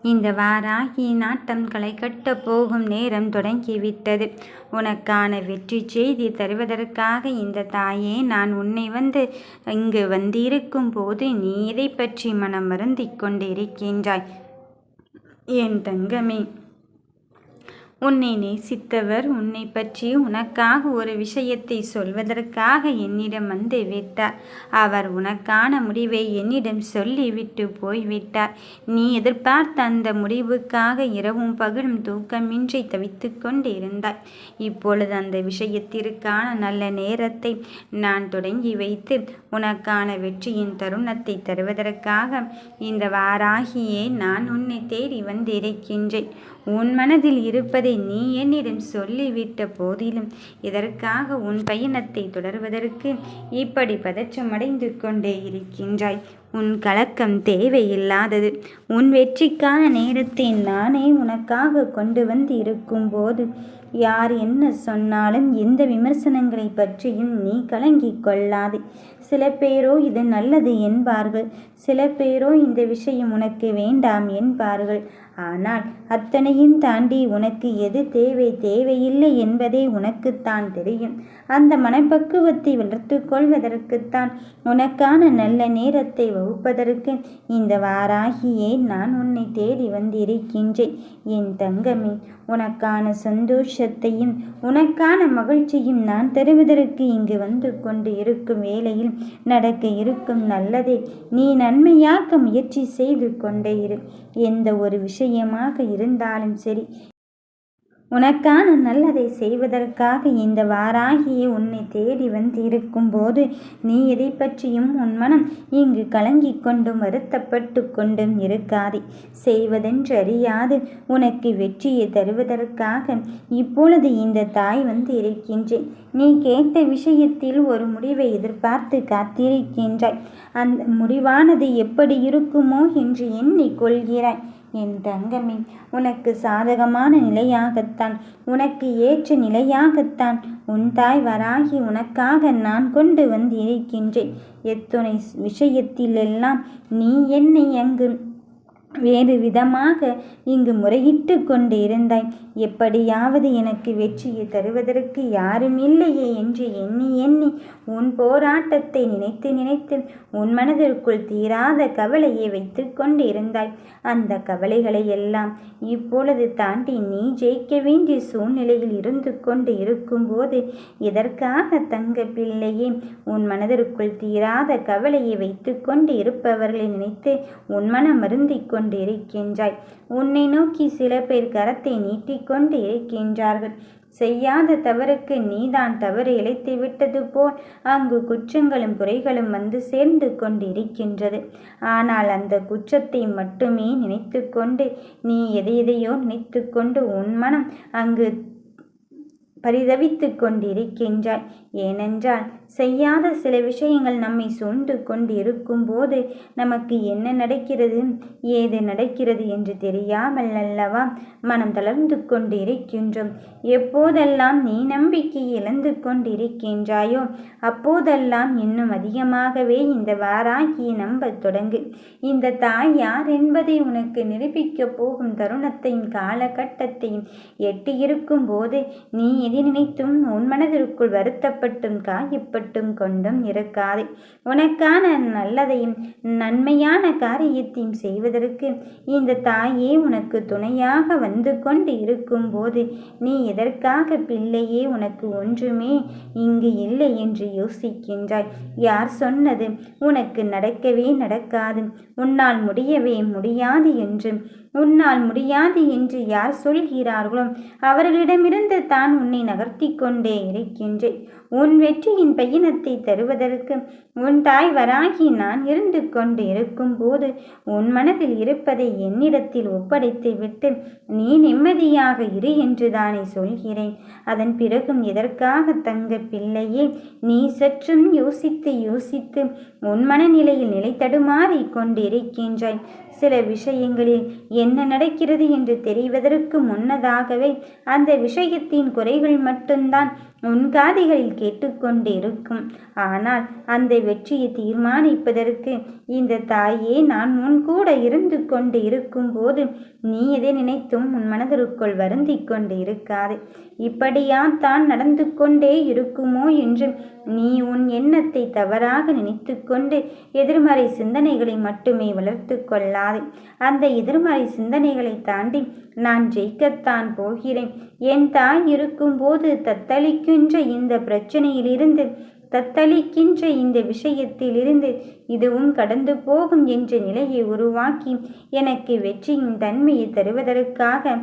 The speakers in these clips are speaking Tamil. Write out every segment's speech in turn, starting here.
இந்த வாராகி நாட்டம் களை கட்டப் போகும் நேரம் தொடங்கிவிட்டது. உனக்கான வெற்றி செய்தி தருவதற்காக இந்த தாயே நான் உன்னை இங்கு வந்திருக்கும் போது நீ இதை பற்றி மனம் வருந்திக் கொண்டிருக்கின்றாய். என் தங்கமே, உன்னை நேசித்தவர் உன்னை பற்றி உனக்காக ஒரு விஷயத்தை சொல்வதற்காக என்னிடம் வந்து விட்டார். அவர் உனக்கான முடிவை என்னிடம் சொல்லிவிட்டு போய்விட்டார். நீ எதிர்பார்த்த அந்த முடிவுக்காக இரவும் பகலும் தூக்கமின்றி தவித்து கொண்டிருந்தாய். இப்பொழுது அந்த விஷயத்திற்கான நல்ல நேரத்தை நான் தொடங்கி வைத்து உனக்கான வெற்றியின் தருணத்தை தருவதற்காக இந்த வாராகியே நான் உன்னை தேடி வந்திருக்கின்றேன். உன் மனதில் இருப்பதை நீ என்னிடம் சொல்லிவிட்ட போதிலும் இதற்காக உன் பயணத்தை தொடர்வதற்கு இப்படி பதற்றமடைந்து கொண்டே இருக்கின்றாய். உன் கலக்கம் தேவையில்லாதது. உன் வெற்றிக்கான நேரத்தை நானே உனக்காக கொண்டு வந்து இருக்கும்போது யார் என்ன சொன்னாலும் எந்த விமர்சனங்களை பற்றியும் நீ கலங்கிக் கொள்ளாதே. சில பேரோ இது நல்லது என்பார்கள், சில பேரோ இந்த விஷயம் உனக்கு வேண்டாம் என்பார்கள். ஆனால் அத்தனையும் தாண்டி உனக்கு எது தேவையில்லை என்பதே உனக்குத்தான் தெரியும். அந்த மனப்பக்குவத்தை வளர்த்து கொள்வதற்குத்தான் உனக்கான நல்ல நேரத்தை வகுப்பதற்கு இந்த வாராகியே நான் உன்னை தேடி வந்திருக்கின்றேன். என் தங்கமே, உனக்கான சந்தோஷத்தையும் உனக்கான மகிழ்ச்சியும் நான் தருவதற்கு இங்கு வந்து கொண்டு இருக்கும் வேளையில் நடக்க இருக்கும் நல்லதை நீ நன்மையாக்க முயற்சி செய்து கொண்டே இரு. எந்த ஒரு விஷயமாக இருந்தாலும் சரி, உனக்கான நல்லதை செய்வதற்காக இந்த வாராகியை உன்னை தேடி வந்து இருக்கும்போது நீ எதை பற்றியும் உன் மனம் இங்கு கலங்கிக் கொண்டும் வருத்தப்பட்டு கொண்டும் இருக்காதே. செய்வதென்று அறியாது உனக்கு வெற்றியை தருவதற்காக இப்பொழுது இந்த தாய் வந்து இருக்கின்றேன். நீ கேட்ட விஷயத்தில் ஒரு முடிவை எதிர்பார்த்து காத்திருக்கின்றாய். அந்த முடிவானது எப்படி இருக்குமோ என்று எண்ணிக்கொள்கிறாய். என் தங்கமே, உனக்கு சாதகமான நிலையாகத்தான், உனக்கு ஏற்ற நிலையாகத்தான் உன் தாய் வராகி உனக்காக நான் கொண்டு வந்து இருக்கின்றேன். எத்துணை விஷயத்திலெல்லாம் நீ என்னை அங்கு வேறு விதமாக இங்கு முறையிட்டு கொண்டு இருந்தாய். எப்படியாவது எனக்கு வெற்றியை தருவதற்கு யாரும் இல்லையே என்று எண்ணி உன் போராட்டத்தை நினைத்து உன் மனதிற்குள் தீராத கவலையை வைத்து கொண்டு இருந்தாய். அந்த கவலைகளை எல்லாம் இப்பொழுது தாண்டி நீ ஜெயிக்க வேண்டிய சூழ்நிலையில் இருந்து கொண்டு இருக்கும்போது இதற்காக தங்க பிள்ளையே உன் மனதிற்குள் தீராத கவலையை வைத்து கொண்டு இருப்பவர்களை நினைத்து உன் மனம் வருந்திக் இருக்கின்றாய். உன்னை நோக்கி சில பேர் கரத்தை நீட்டிக்கொண்டு இருக்கின்றார்கள். செய்யாத தவறுக்கு நீதான் தவறு இழைத்து விட்டது போல் அங்கு குற்றங்களும் குறைகளும் வந்து சேர்ந்து கொண்டிருக்கின்றது. ஆனால் அந்த குற்றத்தை மட்டுமே நினைத்து கொண்டு நீ எதையோ நினைத்து கொண்டு உன் மனம் அங்கு பரிதவித்து கொண்டிருக்கின்றாய். ஏனென்றால் செய்யாத சில விஷயங்கள் நம்மை சூழ்ந்து கொண்டு இருக்கும்போது நமக்கு என்ன நடக்கிறது ஏது நடக்கிறது என்று தெரியாமல் அல்லவா மனம் தளர்ந்து கொண்டு இருக்கின்றோம். எப்போதெல்லாம் நீ நம்பிக்கை இழந்து கொண்டிருக்கின்றாயோ அப்போதெல்லாம் இன்னும் அதிகமாகவே இந்த வாராகியை நம்பத் தொடங்கு. இந்த தாய் யார் என்பதை உனக்கு நிரூபிக்கப் போகும் தருணத்தையும் காலகட்டத்தையும் எட்டியிருக்கும் போது நீ எதை நினைத்தும் உன் மனதிற்குள் வருத்தப்பட்டும் காயப்பட்டும் கொண்டும் இருக்காதே. உனக்கான நல்லதையும் நன்மையான காரியத்தையும் செய்வதற்கு இந்த தாயே உனக்கு துணையாக வந்து கொண்டு இருக்கும் போது நீ எதற்காக பிள்ளையே உனக்கு ஒன்றுமே இங்கு இல்லை என்று யோசிக்கின்றாய். யார் சொன்னது உனக்கு நடக்கவே நடக்காது, உன்னால் முடியவே முடியாது என்று? உன்னால் முடியாது என்று யார் சொல்கிறார்களோ அவர்களிடமிருந்து தான் உன்னை நகர்த்தி கொண்டே இருக்கின்றேன். உன் வெற்றியின் பயணத்தை தருவதற்கு உன் தாய் வராகி நான் இருந்து கொண்டு இருக்கும் போது உன் மனதில் இருப்பதை என்னிடத்தில் ஒப்படைத்து விட்டு நீ நிம்மதியாக இரு என்று தானே சொல்கிறேன். அதன் பிறகும் எதற்காக தங்க பிள்ளையே நீ சற்றும் யோசித்து உன் மனநிலையில் நிலை தடுமாறி கொண்டிருக்கின்றாய். சில விஷயங்களில் என்ன நடக்கிறது என்று தெரிவதற்கு முன்னதாகவே அந்த விஷயத்தின் குறைகள் மட்டும்தான் உன் காதுகளில் கேட்டுக்கொண்டிருக்கும். ஆனால் அந்த வெற்றியை தீர்மானிப்பதற்கு இந்த தாயே நான் உன் கூட இருந்து கொண்டு இருக்கும் போது நீ எதை நினைத்தும் உன் மனதிற்குள் வருந்தி கொண்டு இருக்காது. இப்படியா தான் நடந்து கொண்டே இருக்குமோ என்று நீ உன் எண்ணத்தை தவறாக நினைத்து கொண்டு எதிர்மறை சிந்தனைகளை மட்டுமே வளர்த்து கொள்ளாது. அந்த எதிர்மறை சிந்தனைகளை தாண்டி நான் ஜெயிக்கத்தான் போகிறேன். என் தாய் இருக்கும்போது தத்தளிக்கின்ற இந்த பிரச்சனையிலிருந்து, தத்தளிக்கின்ற இந்த விஷயத்திலிருந்து இதுவும் கடந்து போகும் என்ற நிலையை உருவாக்கி எனக்கு வெற்றியின் தன்மையை தருவதற்காக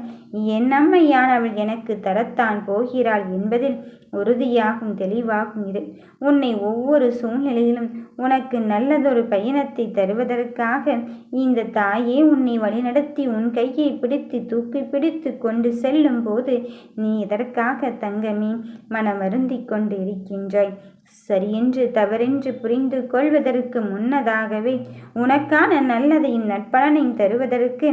என் அம்மையானவள் எனக்கு தரத்தான் போகிறாள் என்பதில் உறுதியாகும் தெளிவாகும் இரு. உன்னை ஒவ்வொரு சூழ்நிலையிலும் உனக்கு நல்லதொரு பயணத்தை தருவதற்காக இந்த தாயே உன்னை வழிநடத்தி உன் கையை பிடித்து தூக்கி பிடித்து கொண்டு செல்லும் போது நீ இதற்காக தங்கமே மனமருந்தி கொண்டு இருக்கின்றாய். சரியென்று தவறென்று புரிந்து கொள்வதற்கு முன்னதாகவே உனக்கான நல்லதையும் நற்பலனையும் தருவதற்கு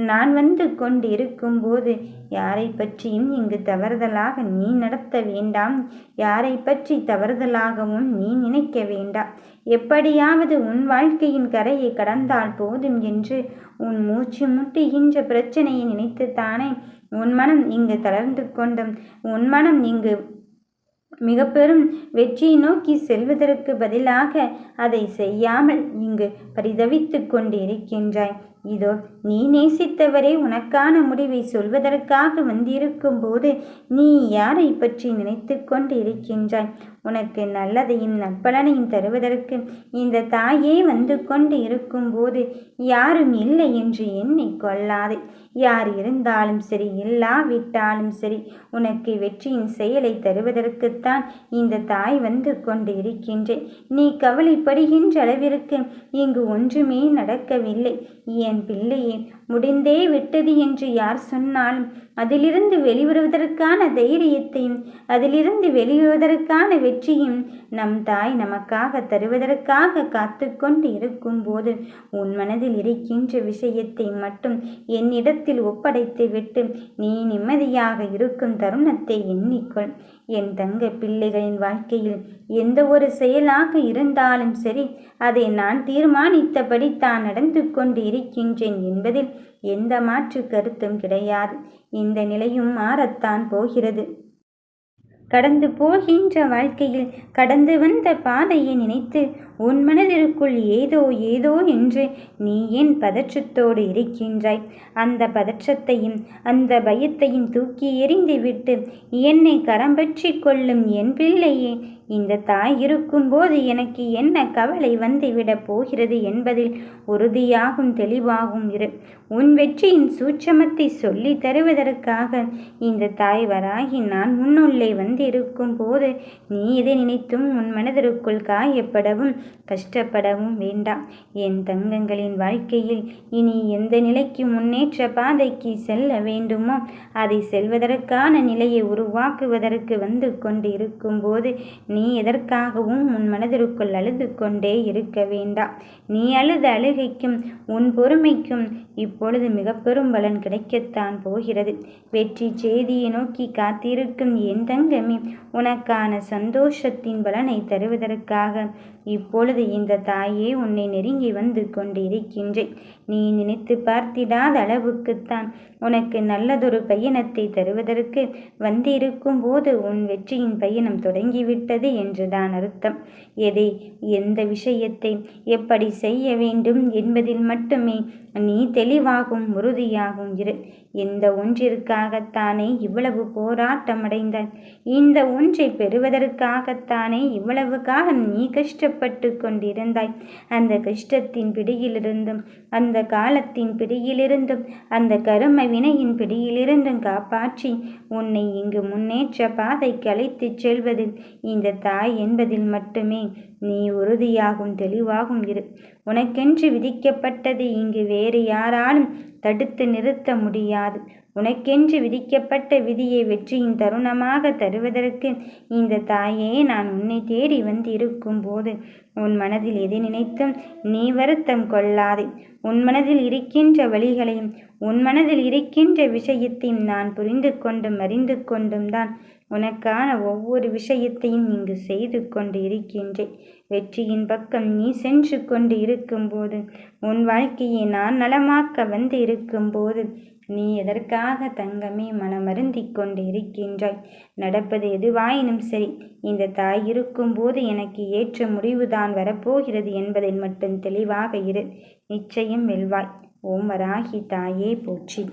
நான் வந்து கொண்டு இருக்கும்போது யாரை பற்றியும் இங்கு தவறுதலாக நீ நடத்த வேண்டாம். யாரை பற்றி தவறுதலாகவும் நீ நினைக்க வேண்டாம். எப்படியாவது உன் வாழ்க்கையின் கரையை கடந்தால் போதும் என்று உன் மூச்சு முட்டுகின்ற பிரச்சனையை நினைத்துத்தானே உன் மனம் இங்கு தளர்ந்து கொண்டும் உன் மனம் இங்கு மிக பெரும் வெற்றியை நோக்கி செல்வதற்கு பதிலாக அதை செய்யாமல் இங்கு பரிதவித்து கொண்டு இருக்கின்றாய். இதோ நீ நேசித்தவரே உனக்கான முடிவை சொல்வதற்காக வந்திருக்கும் போது நீ யாரை பற்றி நினைத்து கொண்டு இருக்கின்றாய்? உனக்கு நல்லதையும் நற்பலனையும் தருவதற்கு இந்த தாயே வந்து கொண்டு இருக்கும்போது யாரும் இல்லை என்று எண்ணிக்கொள்ளாதே. யார் இருந்தாலும் சரி, இல்லாவிட்டாலும் சரி, உனக்கு வெற்றியின் செயலை தருவதற்குத்தான் இந்த தாய் வந்து கொண்டு இருக்கின்றேன். நீ கவலைப்படுகின்ற அளவிற்கு இங்கு ஒன்றுமே நடக்கவில்லை. என் பிள்ளையே, முடிந்தே விட்டது என்று யார் சொன்னாலும் அதிலிருந்து வெளிவருவதற்கான தைரியத்தையும் அதிலிருந்து வெளிவருவதற்கான வெற்றியும் நம் தாய் நமக்காக தருவதற்காக காத்து கொண்டு இருக்கும் போது உன் மனதில் இருக்கின்ற விஷயத்தை மட்டும் என்னிடத்தில் ஒப்படைத்து விட்டு நீ நிம்மதியாக இருக்கும் தருணத்தை எண்ணிக்கொள். என் தங்க பிள்ளைகளின் வாழ்க்கையில் எந்த ஒரு செயலாக இருந்தாலும் சரி, அதை நான் தீர்மானித்தபடி தான் நடந்து கொண்டு இருக்கின்றேன் என்பதில் எந்த மாற்று கருத்தும் கிடையாது. இந்த நிலையும் மாறத்தான் போகிறது. கடந்து போகின்ற வாழ்க்கையில் கடந்து வந்த பாதையை நினைத்து உன் மனதிற்குள் ஏதோ ஏதோ என்று நீ ஏன் பதற்றத்தோடு இருக்கின்றாய்? அந்த பதற்றத்தையும் அந்த பயத்தையும் தூக்கி எறிந்துவிட்டு என்னை கரம் பற்றி கொள்ளும் என் பிள்ளையே, இந்த தாய் இருக்கும்போது எனக்கு என்ன கவலை வந்துவிடப் போகிறது என்பதில் உறுதியாகும் தெளிவாகும் இரு. உன் வெற்றியின் சூட்சமத்தை சொல்லி தருவதற்காக இந்த தாய் வராகி நான் முன்னுள்ளே வந்திருக்கும் போது நீ எதை நினைத்தும் உன் மனதிற்குள் காயப்படவும் கஷ்டப்படவும் வேண்டாம். என் தங்கங்களின் வாழ்க்கையில் இனி எந்த நிலைக்கு முன்னேற்ற பாதைக்கு செல்ல வேண்டுமோ அதை செல்வதற்கான நிலையை உருவாக்குவதற்கு வந்து கொண்டு இருக்கும் போது நீ எதற்காகவும் உன் மனதிற்குள் அழுது கொண்டே இருக்க வேண்டாம். நீ அழுத அழுகைக்கும் உன் பொறுமைக்கும் இப்பொழுது மிக பெரும் பலன் கிடைக்கத்தான் போகிறது. வெற்றி செய்தியை நோக்கி காத்திருக்கும் என் தங்கமே, உனக்கான சந்தோஷத்தின் பலனை தருவதற்காக இப்பொழுது இந்த தாயே உன்னை நெருங்கி வந்து கொண்டு இருக்கின்றேன். நீ நினைத்து பார்த்திடாத அளவுக்குத்தான் உனக்கு நல்லதொரு பயணத்தை தருவதற்கு வந்திருக்கும் போது உன் வெற்றியின் பயணம் தொடங்கிவிட்டது என்றுதான் அர்த்தம். எதை, எந்த விஷயத்தை எப்படி செய்ய வேண்டும் என்பதில் மட்டுமே நீ தெளிவாகும் உறுதியாகும் இரு. இந்த ஒன்றிற்காகத்தானே இவ்வளவு போராட்டமடைந்தாய்? இந்த ஒன்றை பெறுவதற்காகத்தானே இவ்வளவு காலம் நீ கஷ்டப்பட்டு கொண்டிருந்தாய்? அந்த கஷ்டத்தின் பிடியிலிருந்தும் அந்த காலத்தின் பிடியிலிருந்தும் அந்த கரும வினையின் பிடியிலிருந்தும் காப்பாற்றி உன்னை இங்கு முன்னேற்ற பாதைக்கு அழைத்துச் செல்வது இந்த தாய் என்பதில் மட்டுமே நீ உறுதியாகும் தெளிவாகும் இரு. உனக்கென்று விதிக்கப்பட்டது இங்கு வேறு யாராலும் தடுத்து நிறுத்த முடியாது. உனக்கென்று விதிக்கப்பட்ட விதியை வெற்றியின் தருணமாக தருவதற்கு இந்த தாயே நான் உன்னை தேடி வந்திருக்கும் போது உன் மனதில் எதை நினைத்தும் நீ வருத்தம் கொள்ளாதே. உன் மனதில் இருக்கின்ற வழிகளையும் உன் மனதில் இருக்கின்ற விஷயத்தையும் நான் புரிந்து கொண்டும் அறிந்து கொண்டும் தான் உனக்கான ஒவ்வொரு விஷயத்தையும் இங்கு செய்து கொண்டு இருக்கின்றேன். வெற்றியின் பக்கம் நீ சென்று கொண்டு இருக்கும்போது, உன் வாழ்க்கையை நான் நலமாக்க வந்து இருக்கும்போது, நீ எதற்காக தங்கமே மனமருந்திக் கொண்டு இருக்கின்றாய்? நடப்பது எதுவாயினும் சரி, இந்த தாய் இருக்கும்போது எனக்கு ஏற்ற முடிவுதான் வரப்போகிறது என்பதில் மட்டும் தெளிவாக இரு. நிச்சயம் வெல்வாய். ஓம் வராகி தாயே போற்றி.